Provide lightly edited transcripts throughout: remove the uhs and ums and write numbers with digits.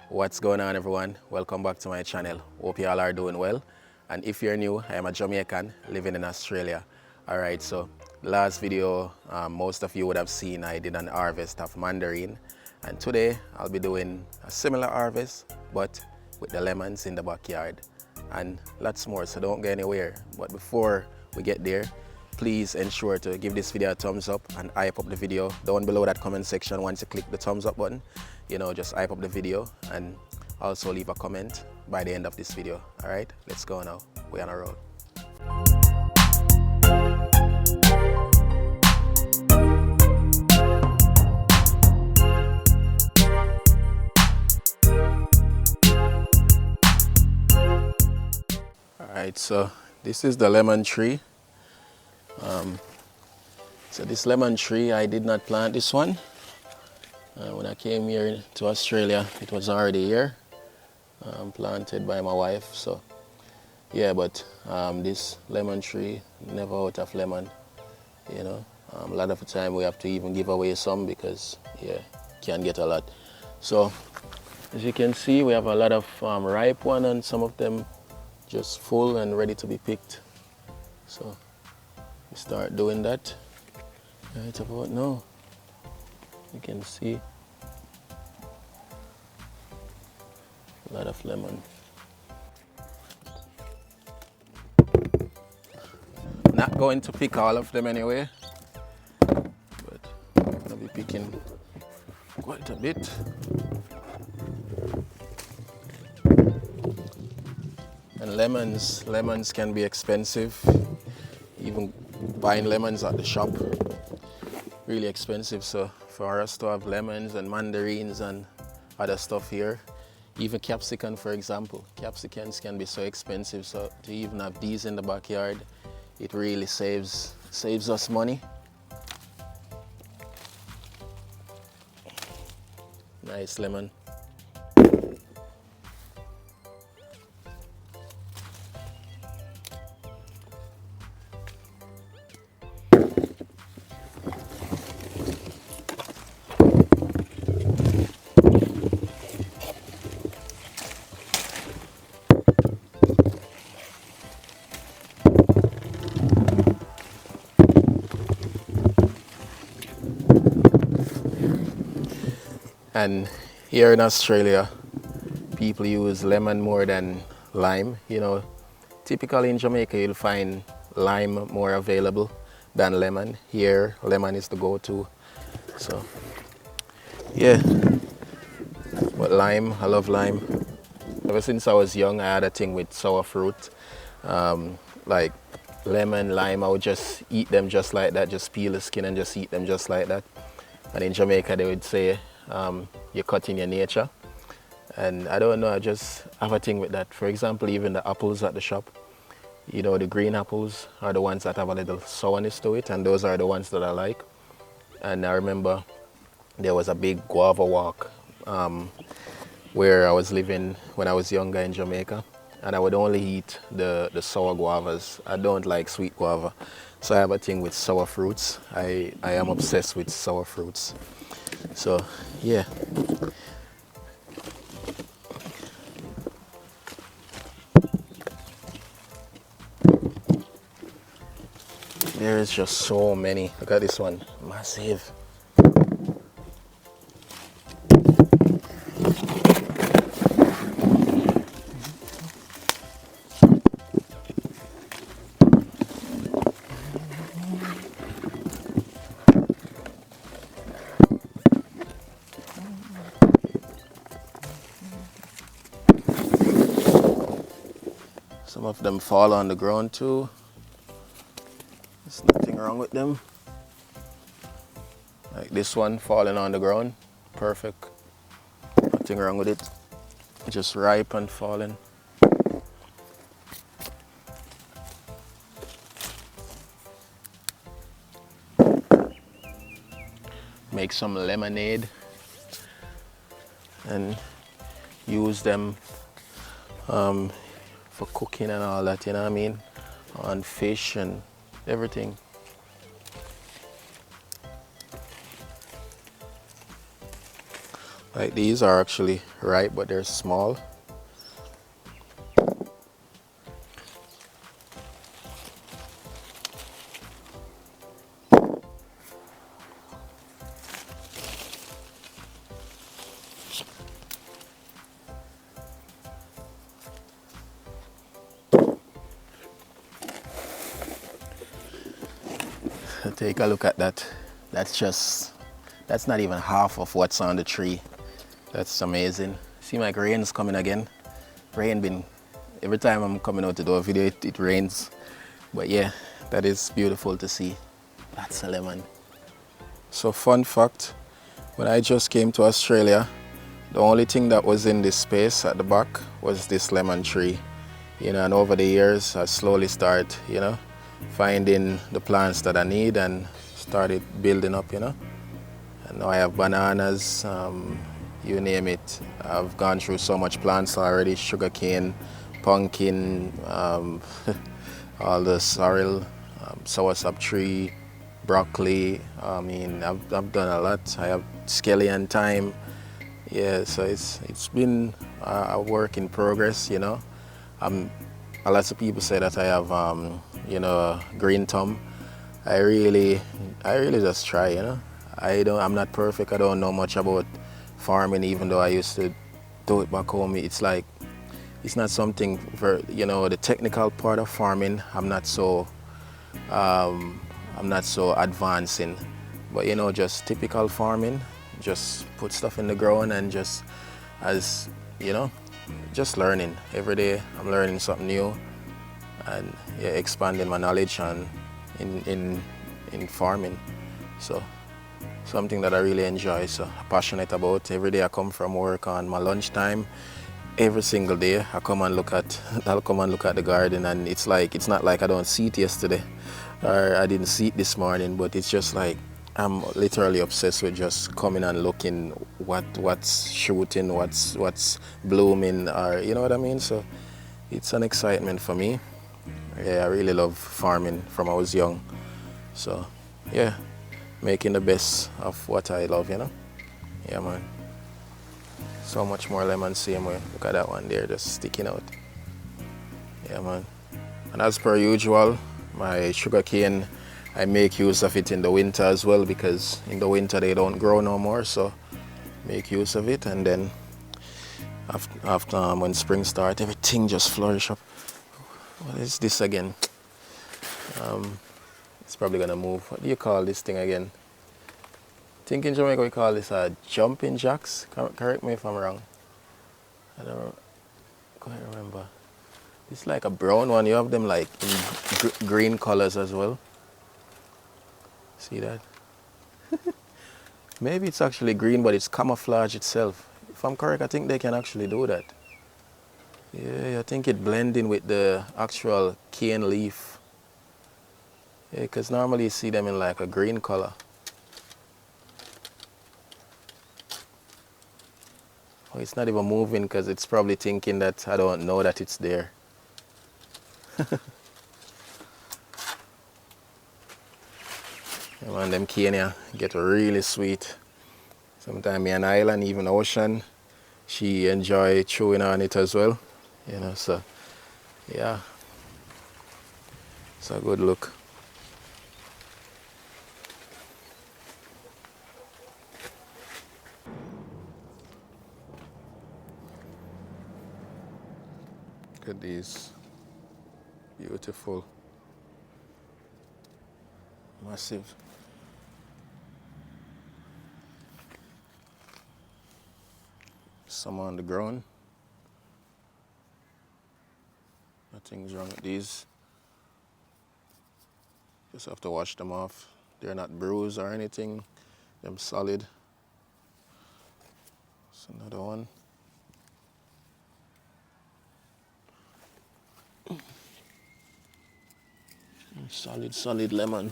What's going on, everyone? Welcome back to my channel. Hope you all are doing well. And if you're new, I am a Jamaican living in Australia. Alright, so last video most of you would have seen I did an harvest of mandarin, and today I'll be doing a similar harvest but with the lemons in the backyard and lots more, so don't go anywhere. But before we get there, please ensure to give this video a thumbs up and hype up the video down below that comment section. Once you click the thumbs up button, just hype up the video and also leave a comment by the end of this video. All right, let's go now. We're on a roll. All right, so this is the lemon tree. So this lemon tree, I did not plant this one. When I came here to Australia, it was already here, planted by my wife. So yeah, but this lemon tree, never out of lemon, a lot of the time we have to even give away some because yeah, can't get a lot. So as you can see, we have a lot of ripe one and some of them just full and ready to be picked. So we start doing that right about now. You can see a lot of lemon. Not going to pick all of them anyway, but I'm gonna be picking quite a bit. And lemons can be expensive. Even buying lemons at the shop, really expensive. So for us to have lemons and mandarins and other stuff here, even capsicum, for example, capsicums can be so expensive. So to even have these in the backyard, it really saves us money. Nice lemon. And here in Australia, people use lemon more than lime. Typically in Jamaica, you'll find lime more available than lemon. Here, lemon is the go-to. So, yeah. But lime, I love lime. Ever since I was young, I had a thing with sour fruit. Like lemon, lime, I would just eat them just like that, just peel the skin and just eat them just like that. And in Jamaica, they would say, you're cutting your nature. And I don't know, I just have a thing with that. For example, even the apples at the shop, the green apples are the ones that have a little sourness to it, and those are the ones that I like. And I remember there was a big guava walk where I was living when I was younger in Jamaica, and I would only eat the sour guavas. I don't like sweet guava. So I have a thing with sour fruits. I am obsessed with sour fruits. So yeah. There is just so many. Look at this one, massive. Some of them fall on the ground too. There's nothing wrong with them. Like this one falling on the ground, perfect. Nothing wrong with it. Just ripe and falling. Make some lemonade and use them for cooking and all that, you know what I mean? On fish and everything. Like these are actually ripe, but they're small. Take a look at that. That's not even half of what's on the tree. That's amazing. Seems like rain's coming again. Rain been, every time I'm coming out to do a video, it rains. But yeah, that is beautiful to see. That's a lemon. So fun fact, when I just came to Australia, the only thing that was in this space at the back was this lemon tree. And over the years, I slowly start, finding the plants that I need and started building up. And now I have bananas, you name it. I've gone through so much plants already, sugarcane, pumpkin, all the sorrel, soursop tree, broccoli. I mean, I've done a lot. I have scallion thyme. Yeah, so it's been a work in progress. A lot of people say that I have, a green thumb. I really just try. I'm not perfect. I don't know much about farming, even though I used to do it back home. It's like, it's not something the technical part of farming. I'm not so advanced in, but just typical farming. Just put stuff in the ground and as just learning every day. I'm learning something new and expanding my knowledge on in farming. So something that I really enjoy, so passionate about. Every day I come from work on my lunchtime. Every single day I'll come and look at the garden, and it's not like I don't see it yesterday or I didn't see it this morning, but it's just like I'm literally obsessed with just coming and looking what's shooting, what's blooming, or you know what I mean. So it's an excitement for me. Yeah, I really love farming from I was young. So yeah, making the best of what I love. Yeah, man. So much more lemon, same way. Look at that one there, just sticking out. Yeah, man. And as per usual, my sugarcane, I make use of it in the winter as well, because in the winter they don't grow no more. So make use of it, and then after when spring starts, everything just flourish up. What is this again? It's probably gonna move. What do you call this thing again? I think in Jamaica we call this jumping jacks. Correct me if I'm wrong. I don't quite remember. It's like a brown one. You have them like in green colors as well. See that? Maybe it's actually green, but it's camouflage itself. If I'm correct, I think they can actually do that. Yeah, I think it blends in with the actual cane leaf. Yeah, because normally you see them in like a green color. Oh, it's not even moving because it's probably thinking that I don't know that it's there. Yeah, man, them cane get really sweet. Sometimes me an island, even ocean, she enjoy chewing on it as well. So yeah, it's a good look. Look at these beautiful, massive. Some on the ground. Nothing's wrong with these. Just have to wash them off. They're not bruised or anything. They're solid. It's another one. Solid lemon.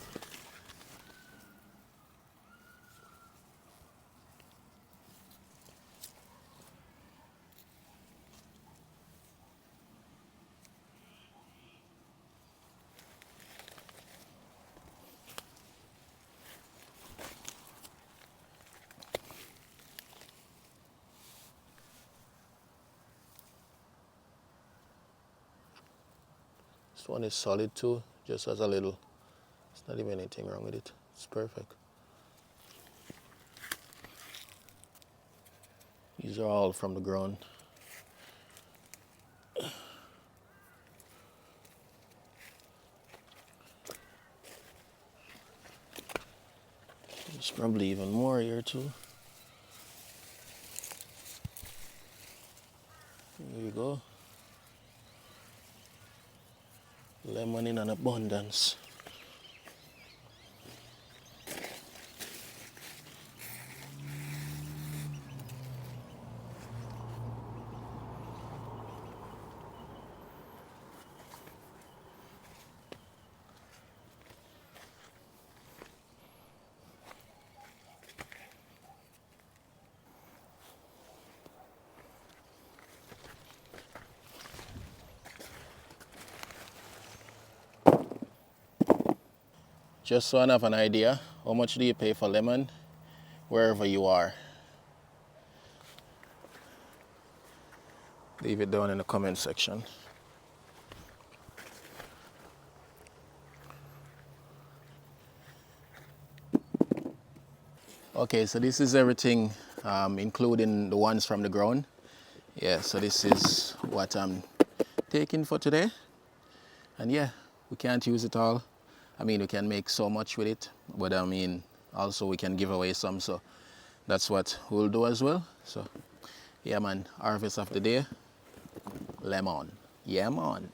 This one is solid too, just as a little. It's not even anything wrong with it. It's perfect. These are all from the ground. There's probably even more here too. There you go. Lemon in an abundance. Just so I have an idea, how much do you pay for lemon wherever you are? Leave it down in the comment section. Okay, so this is everything, including the ones from the ground. Yeah, so this is what I'm taking for today. And yeah, we can't use it all. I mean, we can make so much with it, but I mean, also we can give away some, so that's what we'll do as well. So yeah man, harvest of the day, lemon. Yeah man.